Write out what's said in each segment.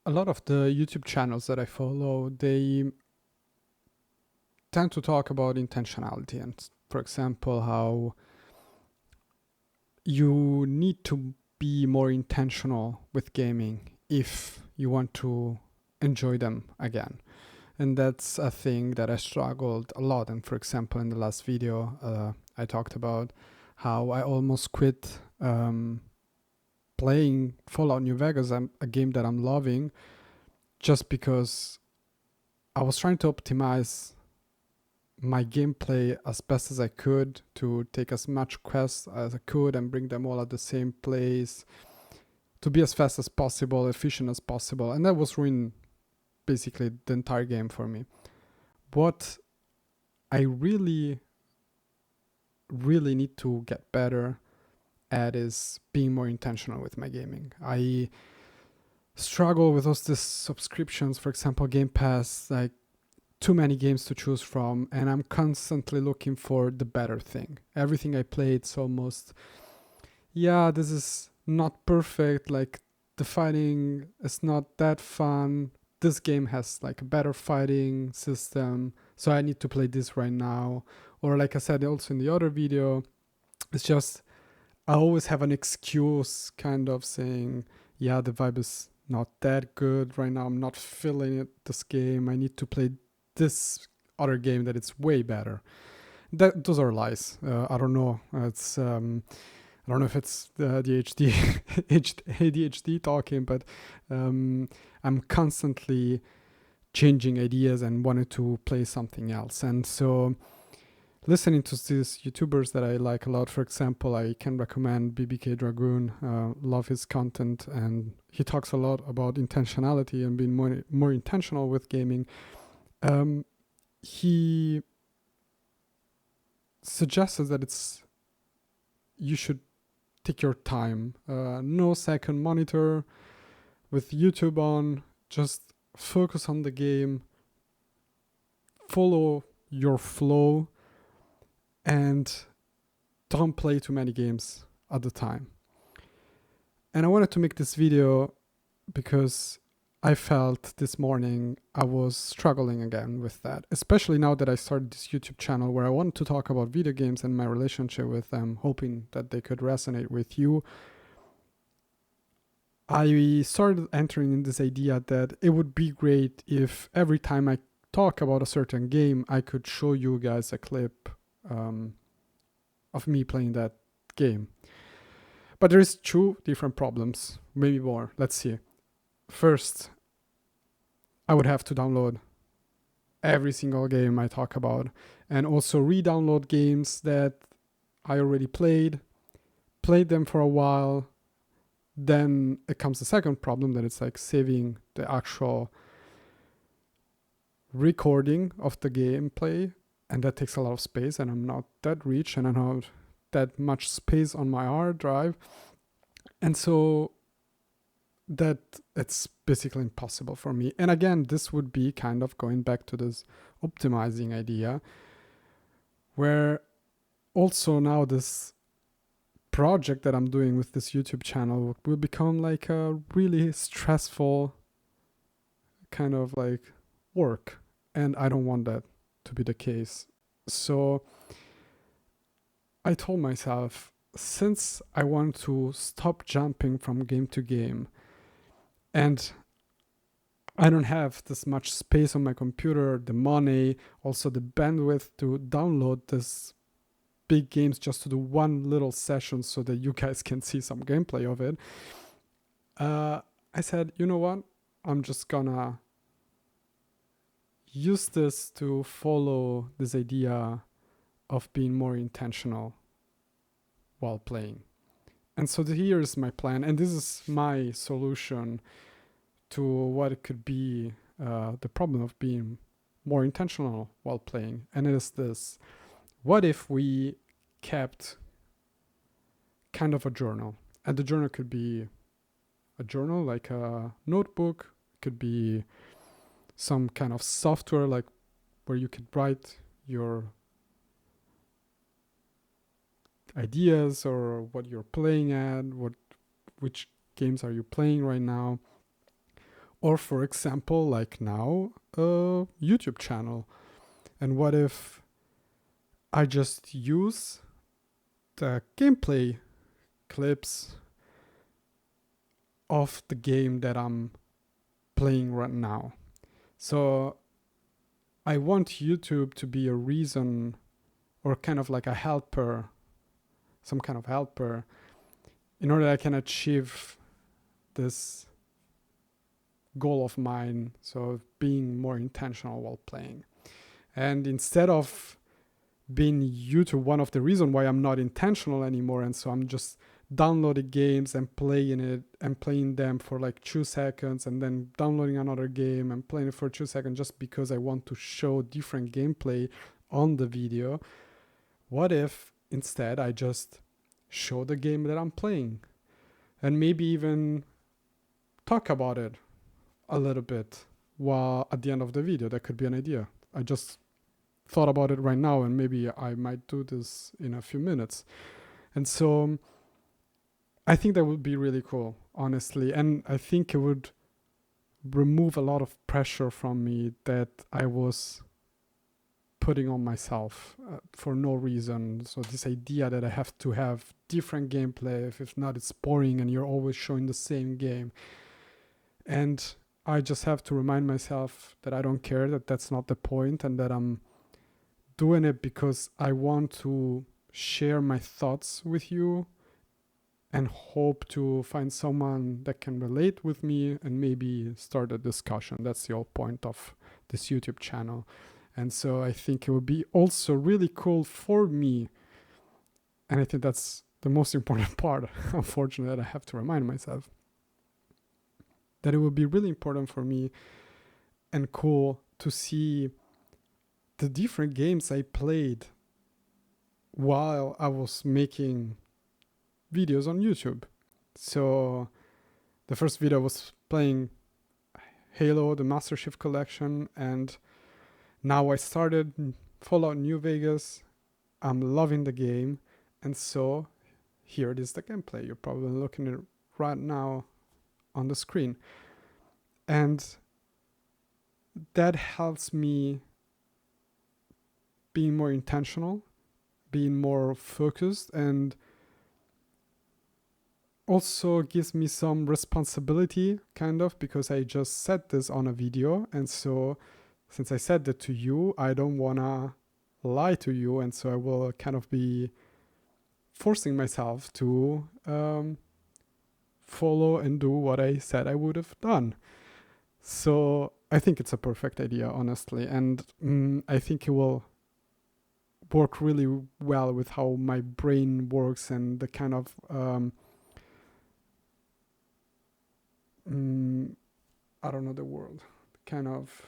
a lot of the YouTube channels that I follow, they tend to talk about intentionality and, for example, how you need to be more intentional with gaming if you want to enjoy them again. And that's a thing that I struggled a lot. And for example, in the last video, I talked about how I almost quit playing Fallout New Vegas, a game that I'm loving, just because I was trying to optimize my gameplay as best as I could to take as much quests as I could and bring them all at the same place to be as fast as possible, efficient as possible. And that was ruining basically the entire game for me. What I really, really need to get better at is being more intentional with my gaming. I struggle with these subscriptions, for example, Game Pass, like too many games to choose from, and I'm constantly looking for the better thing. Everything I play, it's almost, yeah, this is not perfect, like the fighting is not that fun. This game has like a better fighting system, so I need to play this right now. Or like I said also in the other video, it's just I always have an excuse kind of saying, yeah, the vibe is not that good right now. I'm not feeling it, this game. I need to play this other game that it's way better. Those are lies. I don't know. I don't know if it's the ADHD, ADHD talking, but I'm constantly changing ideas and wanted to play something else. And so listening to these YouTubers that I like a lot, for example, I can recommend BBK Dragoon. Love his content, and he talks a lot about intentionality and being more intentional with gaming. He suggested that you should take your time, no second monitor, with YouTube on, just focus on the game, follow your flow, and don't play too many games at the time. And I wanted to make this video because I felt this morning I was struggling again with that, especially now that I started this YouTube channel where I want to talk about video games and my relationship with them, hoping that they could resonate with you. I started entering in this idea that it would be great if every time I talk about a certain game, I could show you guys a clip of me playing that game. But there's two different problems, maybe more. Let's see. First, I would have to download every single game I talk about and also re-download games that I already played them for a while. Then it comes the second problem, that it's like saving the actual recording of the gameplay, and that takes a lot of space, and I'm not that rich and I don't have that much space on my hard drive. And so that it's basically impossible for me. And again, this would be kind of going back to this optimizing idea, where also now this project that I'm doing with this YouTube channel will become like a really stressful kind of like work. And I don't want that to be the case. So I told myself, since I want to stop jumping from game to game, and I don't have this much space on my computer, the money, also the bandwidth to download this big games just to do one little session so that you guys can see some gameplay of it. I said, you know what? I'm just gonna use this to follow this idea of being more intentional while playing. And so here is my plan, and this is my solution to what it could be the problem of being more intentional while playing. And it is this: what if we kept kind of a journal? And the journal could be a journal like a notebook, it could be some kind of software like where you could write your ideas or what you're playing at, which games are you playing right now. Or for example, like now, a YouTube channel. And what if I just use the gameplay clips of the game that I'm playing right now? So I want YouTube to be a reason, or kind of like a helper, some kind of helper, in order that I can achieve this goal of mine. So being more intentional while playing. And instead of being YouTube one of the reasons why I'm not intentional anymore, and so I'm just downloading games and playing it and playing them for like 2 seconds, and then downloading another game and playing it for 2 seconds just because I want to show different gameplay on the video. What if instead I just show the game that I'm playing and maybe even talk about it a little bit while at the end of the video? That could be an idea. I just thought about it right now, and maybe I might do this in a few minutes. And so I think that would be really cool, honestly. And I think it would remove a lot of pressure from me that I was putting on myself for no reason. So this idea that I have to have different gameplay, if not it's boring and you're always showing the same game. And I just have to remind myself that I don't care, that that's not the point, and that I'm doing it because I want to share my thoughts with you and hope to find someone that can relate with me and maybe start a discussion. That's the whole point of this YouTube channel. And so I think it would be also really cool for me. And I think that's the most important part, unfortunately, that I have to remind myself. That it would be really important for me and cool to see the different games I played while I was making videos on YouTube. So the first video was playing Halo, the Master Chief Collection, and now I started Fallout New Vegas. I'm loving the game, and so here it is, the gameplay. You're probably looking at it right now on the screen. And that helps me being more intentional, being more focused, and also gives me some responsibility, kind of, because I just said this on a video. And so since I said that to you, I don't want to lie to you. And so I will kind of be forcing myself to follow and do what I said I would have done. So I think it's a perfect idea, honestly. And I think it will work really well with how my brain works and the kind of I don't know the word, kind of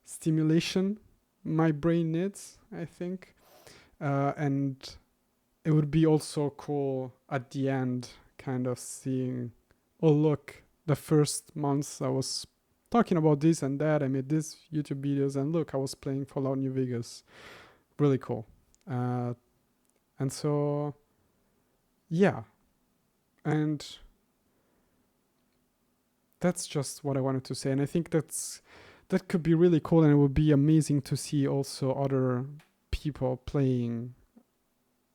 stimulation my brain needs, I think. And it would be also cool at the end, kind of seeing, oh, look, the first months I was talking about this and that, I made these YouTube videos, and look, I was playing Fallout New Vegas. Really cool. And so, yeah. And that's just what I wanted to say. And I think that could be really cool, and it would be amazing to see also other people playing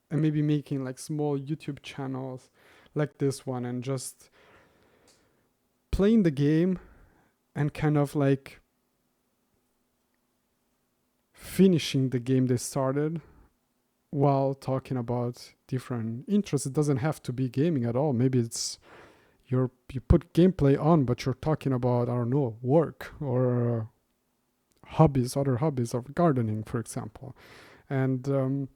and maybe making like small YouTube channels like this one and just playing the game and kind of like finishing the game they started while talking about different interests. It doesn't have to be gaming at all. Maybe it's you put gameplay on, but you're talking about, I don't know, work or hobbies, other hobbies of gardening, for example. And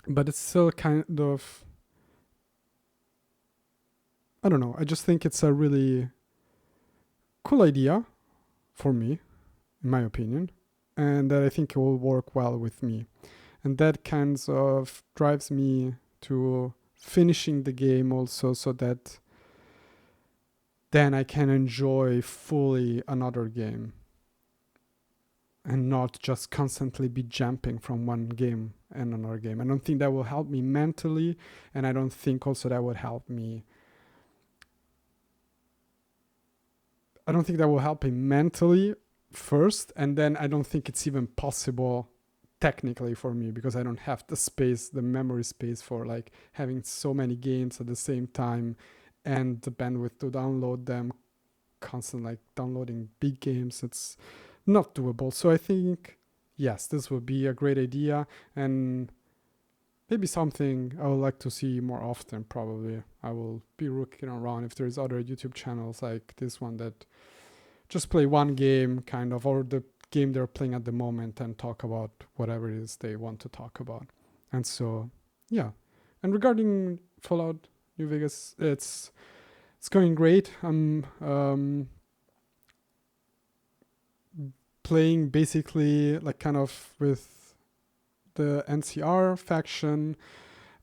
but it's still kind of, I don't know, I just think it's a really cool idea for me, in my opinion, and that I think it will work well with me. And that kind of drives me to finishing the game also, so that then I can enjoy fully another game and not just constantly be jumping from one game and another game. I don't think that will help me mentally, and I don't think also that would help me I don't think that will help him mentally first, and then I don't think it's even possible technically for me because I don't have the space, the memory space for like having so many games at the same time and the bandwidth to download them, constant like downloading big games. It's not doable. So I think yes, this would be a great idea, and maybe something I would like to see more often. Probably I will be looking around if there's other YouTube channels like this one that just play one game kind of, or the game they're playing at the moment, and talk about whatever it is they want to talk about. And so yeah. And regarding Fallout New Vegas, it's going great. I'm playing basically like kind of with the NCR faction.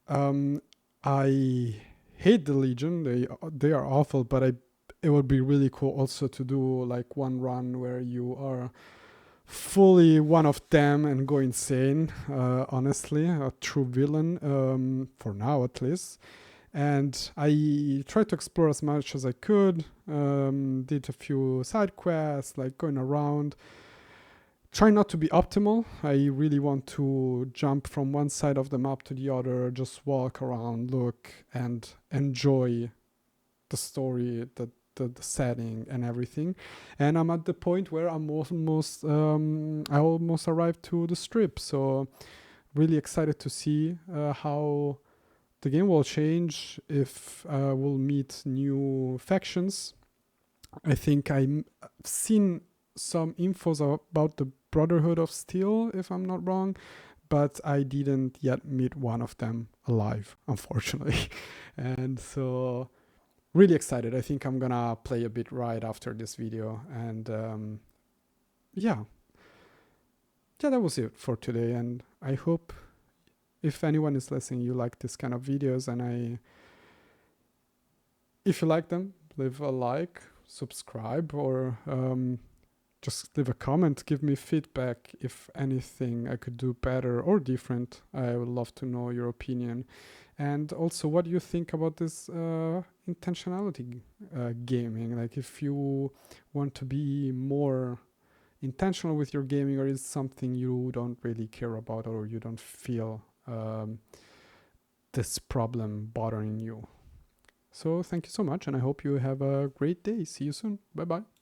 I hate the Legion. They are awful, but it would be really cool also to do like one run where you are fully one of them and go insane. Honestly, a true villain, for now at least. And I tried to explore as much as I could. Did a few side quests, like going around. Try not to be optimal. I really want to jump from one side of the map to the other, just walk around, look, and enjoy the story, the setting, and everything. And I'm at the point where I'm almost I almost arrived to the strip. So really excited to see how the game will change, if we'll meet new factions. I think I've seen some infos about the Brotherhood of Steel, if I'm not wrong, but I didn't yet meet one of them alive, unfortunately. And so, really excited. I think I'm gonna play a bit right after this video. And yeah, that was it for today. And I hope if anyone is listening, you like this kind of videos, and if you like them, leave a like, subscribe, or just leave a comment, give me feedback if anything I could do better or different. I would love to know your opinion. And also what you think about this intentionality gaming. Like if you want to be more intentional with your gaming, or is something you don't really care about, or you don't feel this problem bothering you. So thank you so much, and I hope you have a great day. See you soon. Bye bye.